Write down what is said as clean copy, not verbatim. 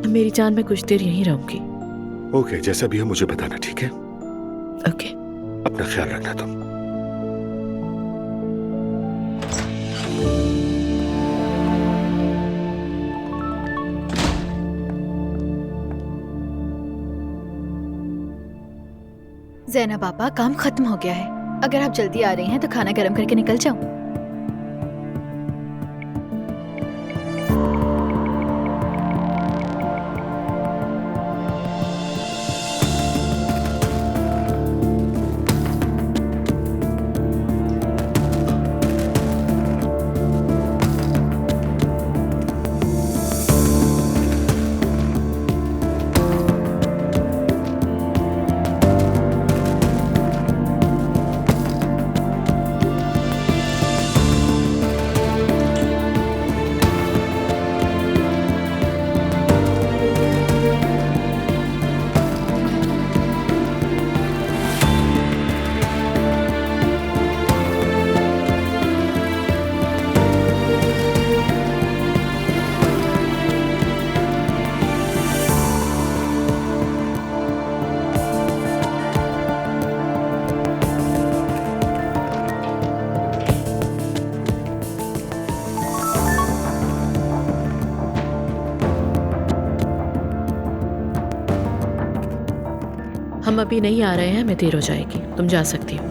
मेरी जान, मैं कुछ देर यहीं रहूंगी। ओके, जैसा भी हो मुझे बताना, ठीक है? ओके। अपना ख्याल रखना तुम। ज़ैनब पापा, काम खत्म हो गया है। अगर आप जल्दी आ रही हैं तो खाना गर्म करके निकल जाऊं। हम अभी नहीं आ रहे हैं, हमें देर हो जाएगी, तुम जा सकती हो।